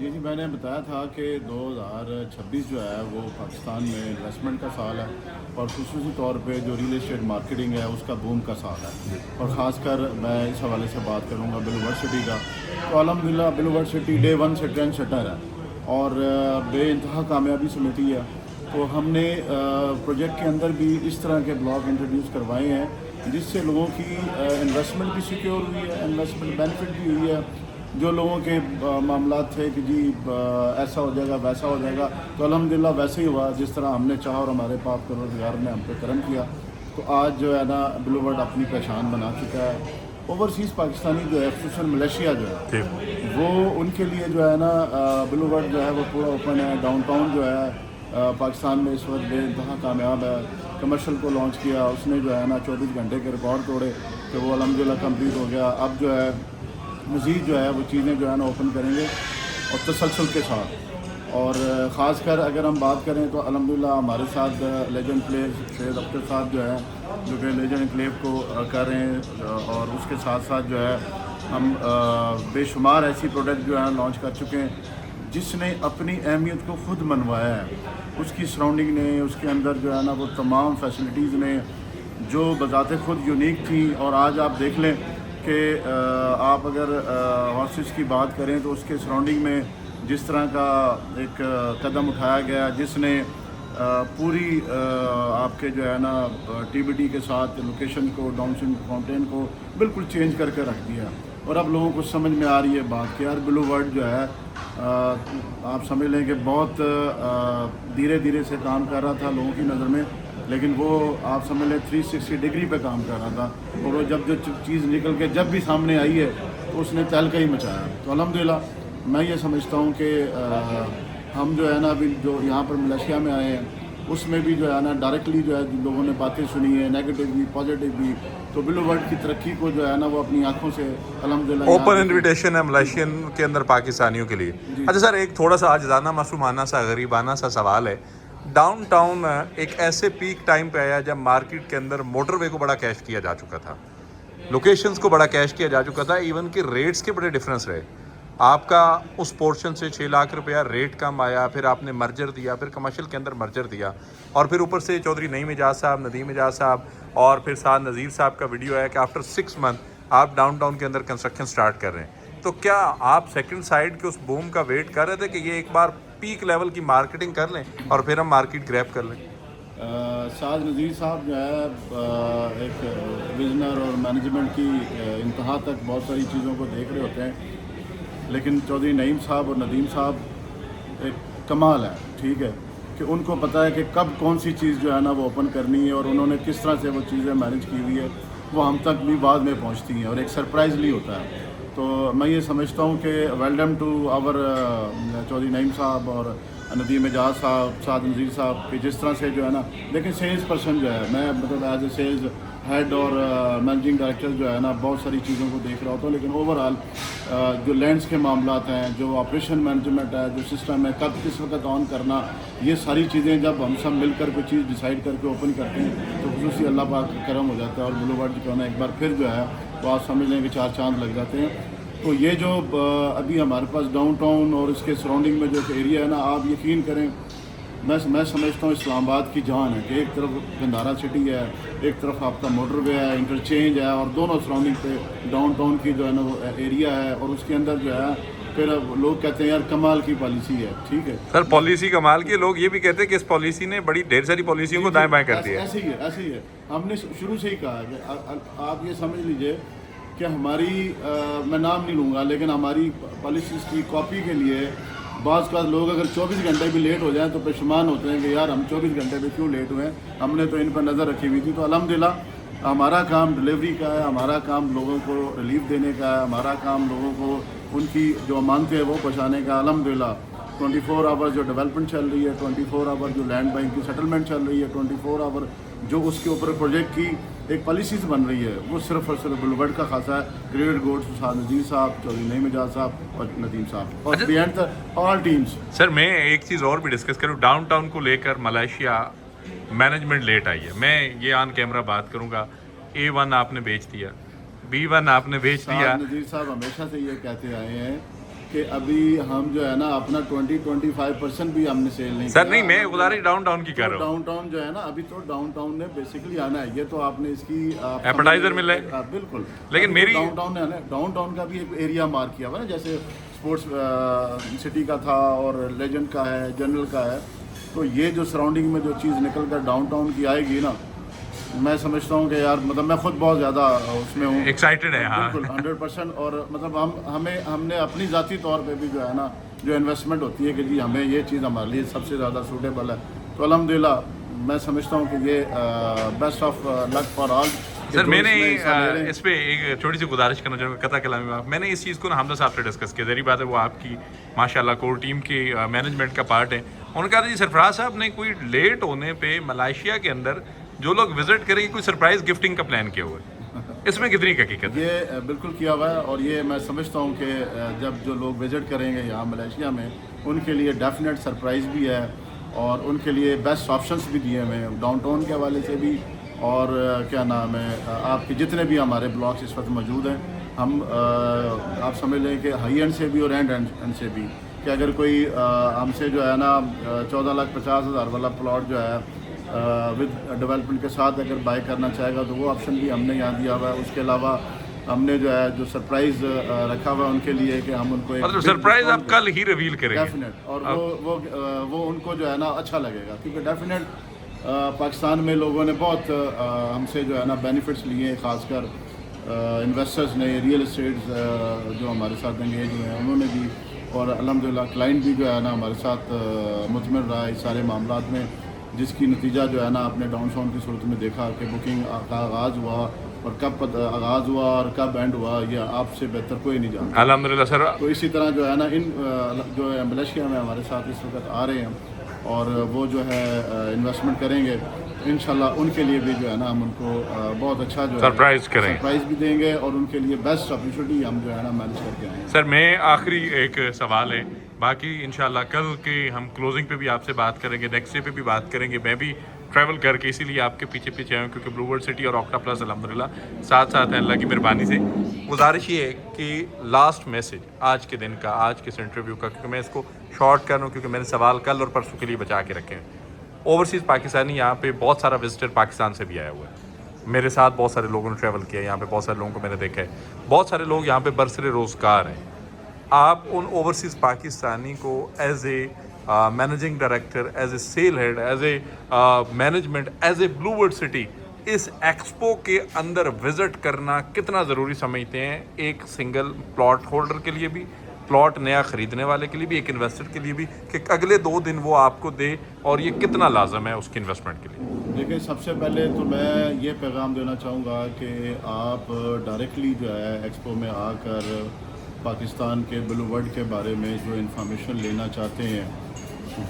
جی میں نے بتایا تھا کہ 2026 جو ہے وہ پاکستان میں انویسٹمنٹ کا سال ہے اور خصوصی طور پہ جو ریل اسٹیٹ مارکیٹنگ ہے اس کا بوم کا سال ہے اور خاص کر میں اس حوالے سے بات کروں گا بلو ورڈ سٹی کا. تو الحمدللہ بلو ورڈ سٹی ڈے 1 سے ٹرینڈ سیٹر ہے اور بے انتہا کامیابی سمیٹی ہے. تو ہم نے پروجیکٹ کے اندر بھی اس طرح کے بلاک انٹروڈیوس کروائے ہیں جس سے لوگوں کی انویسٹمنٹ بھی سیکیور ہوئی ہے, انویسٹمنٹ بینیفٹ بھی ہوئی ہے. جو لوگوں کے معاملات تھے کہ جی ایسا ہو جائے گا ویسا ہو جائے گا, تو الحمدللہ ویسے ہی ہوا جس طرح ہم نے چاہا اور ہمارے پاک پروردگار نے ہم پہ کرم کیا. تو آج جو ہے نا بلو ورڈ اپنی پہچان بنا چکا ہے. اوورسیز پاکستانی جو ہے خصوصاً ملیشیا جو ہے وہ ان کے لیے جو ہے نا بلو ورڈ جو ہے وہ پورا اوپن ہے. ڈاؤن ٹاؤن جو ہے پاکستان میں اس وقت بے انتہا کامیاب ہے. کمرشل کو لانچ کیا, اس نے جو ہے نا 24 گھنٹے کے ریکارڈ توڑے کہ وہ الحمدللہ کمپلیٹ ہو گیا. اب جو ہے مزید جو ہے وہ چیزیں جو ہے نا اوپن کریں گے اور تسلسل کے ساتھ. اور خاص کر اگر ہم بات کریں تو الحمدللہ ہمارے ساتھ لیجنڈ پلیئر سید اختر صاحب جو ہے جو کہ لیجنڈ انکلیو کو کر رہے ہیں اور اس کے ساتھ ساتھ جو ہے ہم بے شمار ایسی پروڈکٹ جو ہے لانچ کر چکے ہیں جس نے اپنی اہمیت کو خود منوایا ہے. اس کی سراؤنڈنگ نے, اس کے اندر جو ہے نا وہ تمام فیسلٹیز نے جو بذات خود یونیک تھیں. اور آج آپ دیکھ لیں کہ آپ اگر ہارسز کی بات کریں تو اس کے سراؤنڈنگ میں جس طرح کا ایک قدم اٹھایا گیا جس نے پوری آپ کے جو ہے نا ٹی بی ٹی کے ساتھ لوکیشن کو ڈاؤن سن فاؤنٹین کو بالکل چینج کر کے رکھ دیا. اور اب لوگوں کو سمجھ میں آ رہی ہے بات کہ یار بلو ورڈ جو ہے آپ سمجھ لیں کہ بہت دھیرے دھیرے سے کام کر رہا تھا لوگوں کی نظر میں, لیکن وہ آپ سمجھ لیں 360 ڈگری پہ کام کر رہا تھا. اور وہ جب جو چیز نکل کے جب بھی سامنے آئی ہے تو اس نے تہلکہ ہی مچایا. تو الحمدللہ میں یہ سمجھتا ہوں کہ ہم جو ہے نا ابھی جو یہاں پر ملیشیا میں آئے ہیں اس میں بھی جو ہے نا ڈائریکٹلی جو ہے لوگوں نے باتیں سنی ہیں, نیگیٹو بھی پازیٹیو بھی. تو بلو ورڈ کی ترقی کو جو ہے نا وہ اپنی آنکھوں سے الحمدللہ اوپن انویٹیشن ہے ملیشین کے اندر پاکستانیوں کے لیے. اچھا سر, ایک تھوڑا سا آجزانہ معصومانہ سا غریبانہ سا سوال ہے. ڈاؤن ٹاؤن ایک ایسے پیک ٹائم پہ آیا جب مارکیٹ کے اندر موٹر وے کو بڑا کیش کیا جا چکا تھا, لوکیشنز کو بڑا کیش کیا جا چکا تھا, ایون کہ ریٹس کے بڑے ڈفرینس رہے. آپ کا اس پورشن سے 6 لاکھ روپیہ ریٹ کم آیا, پھر آپ نے مرجر دیا, پھر کمرشل کے اندر مرجر دیا, اور پھر اوپر سے چودھری نعیم اعجاز صاحب, ندیم اعجاز صاحب اور پھر ساتھ نذیر صاحب کا ویڈیو ہے کہ آفٹر 6 منتھ آپ ڈاؤن ٹاؤن کے اندر کنسٹرکشن سٹارٹ کر رہے ہیں. تو کیا آپ سیکنڈ سائڈ کے اس بوم کا ویٹ کر رہے تھے کہ یہ ایک بار پیک لیول کی مارکیٹنگ کر لیں اور پھر ہم مارکیٹ گریب کر لیں؟ سعد نذیر صاحب جو ہے ایک وزنر اور مینجمنٹ کی انتہا تک بہت ساری چیزوں کو دیکھ رہے ہوتے ہیں, لیکن چودھری نعیم صاحب اور ندیم صاحب ایک کمال ہے. ٹھیک ہے کہ ان کو پتہ ہے کہ کب کون سی چیز جو ہے نا وہ اوپن کرنی ہے اور انہوں نے کس طرح سے وہ چیزیں مینیج کی ہوئی ہے, وہ ہم تک بھی بعد میں پہنچتی ہیں اور ایک سرپرائزلی ہوتا ہے. تو میں یہ سمجھتا ہوں کہ ویلکم ٹو آور چودھری نعیم صاحب اور ندیم اعجاز صاحب, سعد نذیر صاحب کہ جس طرح سے جو ہے نا, لیکن سیلز پرسن جو ہے, میں مطلب ایز اے سیلز ہیڈ اور مینیجنگ ڈائریکٹر جو ہے نا بہت ساری چیزوں کو دیکھ رہا ہوتا ہوں, لیکن اوور آل جو لینڈس کے معاملات ہیں, جو آپریشن مینجمنٹ ہے, جو سسٹم ہے, کب کس وقت آن کرنا, یہ ساری چیزیں جب ہم سب مل کر کوئی چیز ڈیسائیڈ کر کے اوپن کرتے ہیں تو خصوصی اللہ پاک کا کرم ہو جاتا ہے اور بلو ورڈ جو ہے نا ایک بار پھر جو ہے وہ آپ سمجھ لیں کہ 4 چاند لگ جاتے ہیں. تو یہ جو ابھی ہمارے پاس ڈاؤن ٹاؤن اور اس کے سراؤنڈنگ میں جو ایریا ہے نا, آپ یقین کریں میں سمجھتا ہوں اسلام آباد کی جان ہے کہ ایک طرف گندھارا سٹی ہے, ایک طرف آپ کا موٹر وے ہے, انٹرچینج ہے, اور دونوں سراؤنڈنگ پہ ڈاؤن ٹاؤن کی جو ہے نا وہ ایریا ہے, اور اس کے اندر جو ہے پھر لوگ کہتے ہیں یار کمال کی پالیسی ہے. ٹھیک ہے سر, پالیسی کمال کی, لوگ یہ بھی کہتے ہیں کہ اس پالیسی نے بڑی ڈھیر ساری پالیسیوں کو دائیں بائیں کر دیا. ایسے ہی ہے. ہم نے شروع سے ہی کہا ہے کہ آپ یہ سمجھ لیجئے کہ ہماری میں نام نہیں لوں گا لیکن ہماری پالیسیز کی کاپی کے لیے بعض کا لوگ اگر 24 گھنٹے بھی لیٹ ہو جائیں تو پشیمان ہوتے ہیں کہ یار ہم 24 گھنٹے پہ کیوں لیٹ ہوئے ہیں, ہم نے تو ان پر نظر رکھی ہوئی تھی. تو الحمدللہ ہمارا کام ڈلیوری کا ہے, ہمارا کام لوگوں کو ریلیف دینے کا ہے, ہمارا کام لوگوں کو ان کی جو امانتیں ہیں وہ پہنچانے کا. الحمدللہ 24 آور جو ڈیولپمنٹ چل رہی ہے, 24 آور جو لینڈ بینک کی سیٹلمنٹ چل رہی ہے, 24 آور جو اس کے اوپر پروجیکٹ کی ایک پالیسیز بن رہی ہے, وہ صرف اور صرف بلو ورڈ کا خاصہ ہے. کریڈٹ گوڈ سعد نذیر صاحب, چودھری نعیم اعجاز صاحب اور ندیم صاحب اور بیہائنڈ آل ٹیمز. سر میں ایک چیز اور بھی ڈسکس کروں, ڈاؤن ٹاؤن کو لے کر ملائیشیا مینجمنٹ لیٹ آئی ہے. میں یہ آن کیمرہ بات کروں گا, A1 آپ نے بیچ دیا, B1 آپ نے بیچ دیا. نذیر صاحب ہمیشہ سے یہ کہتے آئے ہیں کہ ابھی ہم جو ہے نا اپنا 20-25% بھی ہم نے سیل نہیں سر نہیں، میں گزارش ڈاؤن ٹاؤن کی کر رہا ہوں. ڈاؤن ٹاؤن جو ہے نا ابھی تو ڈاؤن ٹاؤن نے بیسیکلی آنا ہے. یہ تو آپ نے اس کی ایپیٹائزر مل رہا ہے. بالکل. لیکن میری ڈاؤن ٹاؤن کا بھی ایک ایریا مارک کیا ہوا ہے نا, جیسے اسپورٹس سٹی کا تھا اور لیجنڈ کا ہے, جنرل کا ہے. تو یہ جو سراؤنڈنگ میں جو چیز نکل کر ڈاؤن ٹاؤن کی آئے گی نا, میں سمجھتا ہوں کہ یار مطلب میں خود بہت زیادہ اس میں ہوں, ایکسائٹیڈ ہے. ہاں بالکل 100%. اور مطلب ہم نے اپنی ذاتی طور پہ بھی جو ہے نا جو انویسٹمنٹ ہوتی ہے کہ جی ہمیں یہ چیز ہمارے لیے سب سے زیادہ سوٹیبل ہے, تو الحمدللہ میں سمجھتا ہوں کہ یہ best of luck for all. Sir میں نے اس پہ ایک چھوٹی سی گزارش کرنا چاہوں گا قطع کلامی میں. میں نے اس چیز کو نا حمزہ صاحب سے ڈسکس کیا. ظاہری بات ہے وہ آپ کی ماشاءاللہ کور ٹیم کی مینجمنٹ کا پارٹ ہے. انہوں نے کہا جی سرفراز صاحب نے کوئی لیٹ ہونے پہ ملائیشیا کے اندر جو لوگ وزٹ کریں گے کوئی سرپرائز گفٹنگ کا پلان کیا ہوا ہے. اس میں کتنی حقیقت ہے؟ یہ بالکل کیا ہوا ہے, اور یہ میں سمجھتا ہوں کہ جب جو لوگ وزٹ کریں گے یہاں ملائیشیا میں ان کے لیے ڈیفینیٹ سرپرائز بھی ہے, اور ان کے لیے بیسٹ آپشنس بھی دیے ہوئے ہیں ڈاؤن ٹاؤن کے حوالے سے بھی. اور کیا نام ہے, آپ کے جتنے بھی ہمارے بلاکس اس وقت موجود ہیں, ہم آپ سمجھ لیں کہ ہائی اینڈ سے بھی اور اینڈ سے بھی, کہ اگر کوئی ہم سے جو ہے نا 14,50,000 والا پلاٹ جو ہے ود ڈیولپمنٹ کے ساتھ اگر بائی کرنا چاہے گا تو وہ آپشن بھی ہم نے یہاں دیا ہوا ہے. اس کے علاوہ ہم نے جو ہے جو سرپرائز رکھا ہوا ہے ان کے لیے کہ ہم ان کو مطلب سرپرائز آپ کل ہی ریویل کریں گے ڈیفینیٹ, اور وہ ان کو جو ہے نا اچھا لگے گا, کیونکہ ڈیفینیٹ پاکستان میں لوگوں نے بہت ہم سے جو ہے نا بینیفٹس لیے ہیں, خاص کر انویسٹرز نے, ریئل اسٹیٹ جو ہمارے ساتھ انگیج ہوئے ہیں انہوں نے بھی, اور الحمدللہ کلائنٹ بھی جو ہے نا ہمارے ساتھ مطمئن رہا اس سارے معاملات میں, جس کی نتیجہ جو ہے نا آپ نے ڈاؤن ٹاؤن کی صورت میں دیکھا کہ بکنگ کا آغاز ہوا, اور کب آغاز ہوا اور کب اینڈ ہوا یہ آپ سے بہتر کوئی نہیں جانتا. الحمدللہ سر. تو اسی طرح جو ہے نا ان جو ملائیشیا میں ہمارے ساتھ اس وقت آ رہے ہیں اور وہ جو ہے انویسٹمنٹ کریں گے, انشاءاللہ ان کے لیے بھی جو ہے نا ہم ان کو بہت اچھا جو ہے سرپرائز بھی دیں گے, اور ان کے لیے بیسٹ اپرچونیٹی ہم جو ہے نا مینیج کر کے آئیں گے. سر میں آخری ایک سوال ہے, باقی انشاءاللہ کل کے ہم کلوزنگ پہ بھی آپ سے بات کریں گے, نیکسٹ ڈے پہ بھی بات کریں گے. میں بھی ٹریول کر کے اسی لیے آپ کے پیچھے آیا ہوں کیونکہ بلو ورلڈ سٹی اور آکٹا پلس الحمدللہ ساتھ ہیں اللہ کی مہربانی سے. گزارش یہ ہے کہ لاسٹ میسج آج کے دن کا, آج کے اس انٹرویو کا, کیونکہ میں اس کو شارٹ کر رہا ہوں کیونکہ میں نے سوال کل اور پرسوں کے لیے بچا کے رکھے ہیں. اوورسیز پاکستانی یہاں پہ بہت سارا وزٹر پاکستان سے بھی آیا ہوا ہے. میرے ساتھ بہت سارے لوگوں نے ٹریول کیا ہے یہاں پہ, بہت سارے لوگوں کو میں نے دیکھا ہے, بہت سارے لوگ یہاں پہ برسر روزگار ہیں. آپ ان اوورسیز پاکستانی کو as a managing director, as a sale head, as a management, as a blue world city اس ایکسپو کے اندر وزٹ کرنا کتنا ضروری سمجھتے ہیں, ایک سنگل پلاٹ ہولڈر کے لیے بھی, پلاٹ نیا خریدنے والے کے لیے بھی, ایک انویسٹر کے لیے بھی, کہ اگلے 2 دن وہ آپ کو دے, اور یہ کتنا لازم ہے اس کی انویسٹمنٹ کے لیے؟ دیکھیں سب سے پہلے تو میں یہ پیغام دینا چاہوں گا کہ آپ ڈائریکٹلی جو ہے ایکسپو میں آ کر پاکستان کے بلو ورلڈ کے بارے میں جو انفارمیشن لینا چاہتے ہیں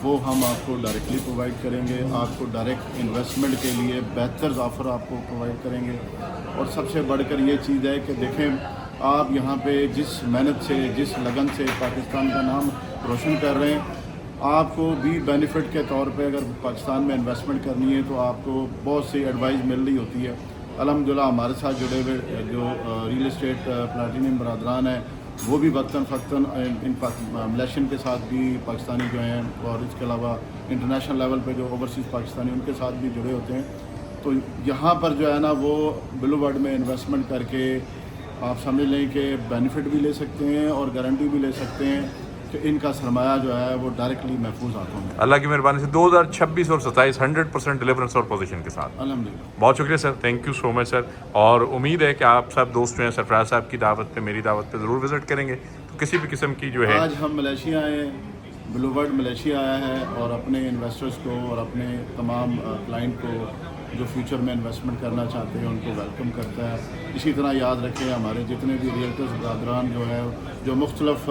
وہ ہم آپ کو ڈائریکٹلی پرووائڈ کریں گے. آپ کو ڈائریکٹ انویسٹمنٹ کے لیے بہتر آفر آپ کو پرووائڈ کریں گے. اور سب سے بڑھ کر یہ چیز ہے کہ دیکھیں آپ یہاں پہ جس محنت سے, جس لگن سے پاکستان کا نام روشن کر رہے ہیں, آپ کو بھی بینیفٹ کے طور پہ اگر پاکستان میں انویسٹمنٹ کرنی ہے تو آپ کو بہت سی ایڈوائز مل رہی ہوتی ہے. الحمدللہ ہمارے ساتھ جڑے ہوئے جو ریئل اسٹیٹ پلاٹینم برادران ہیں وہ بھی وقتاً فوقتاً ان ملیشین کے ساتھ بھی پاکستانی جو ہیں, اور اس کے علاوہ انٹرنیشنل لیول پہ جو اوورسیز پاکستانی ان کے ساتھ بھی جڑے ہوتے ہیں. تو یہاں پر جو ہے نا وہ بلو ورلڈ میں انویسٹمنٹ کر کے آپ سمجھ لیں کہ بینیفٹ بھی لے سکتے ہیں اور گارنٹی بھی لے سکتے ہیں کہ ان کا سرمایہ جو ہے وہ ڈائریکٹلی محفوظ ہاتھوں میں. اللہ کی مہربانی سے 2026 اور 27 100% ڈیلیورنس اور پوزیشن کے ساتھ. الحمدللہ بہت شکریہ سر, تھینک یو سو مچ سر. اور امید ہے کہ آپ سب دوست جو ہیں سرفراز صاحب کی دعوت پہ, میری دعوت پہ ضرور وزٹ کریں گے. تو کسی بھی قسم کی جو ہے آج ہم ملیشیا آئے ہیں, بلو ورلڈ ملیشیا آیا ہے, اور اپنے انویسٹرز کو اور اپنے تمام کلائنٹ کو جو فیوچر میں انویسٹمنٹ کرنا چاہتے ہیں ان کو ویلکم کرتا ہے. اسی طرح یاد رکھیں ہمارے جتنے بھی ریئلٹرز برادران جو ہے جو مختلف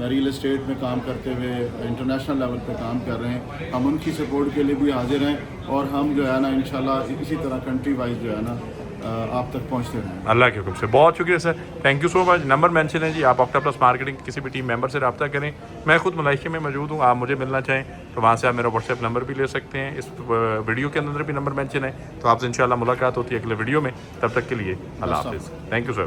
ریئل اسٹیٹ میں کام کرتے ہوئے انٹرنیشنل لیول پہ کام کر رہے ہیں, ہم ان کی سپورٹ کے لیے بھی حاضر ہیں, اور ہم جو ہے نا انشاءاللہ اسی طرح کنٹری وائز جو ہے نا آپ تک پہنچتے ہیں. اللہ کے حکم سے. بہت شکریہ sir, thank you so much. Number mention ہے جی, آپ آکٹا پلس مارکیٹنگ کسی بھی ٹیم ممبر سے رابطہ کریں. میں خود ملائیشیا میں موجود ہوں, آپ مجھے ملنا چاہیں تو وہاں سے آپ میرا واٹس ایپ نمبر بھی لے سکتے ہیں. اس ویڈیو کے اندر بھی نمبر مینشن ہے, تو آپ سے انشاءاللہ ملاقات ہوتی ہے اگلے ویڈیو میں. تب تک کے لیے اللہ حافظ. Thank you sir.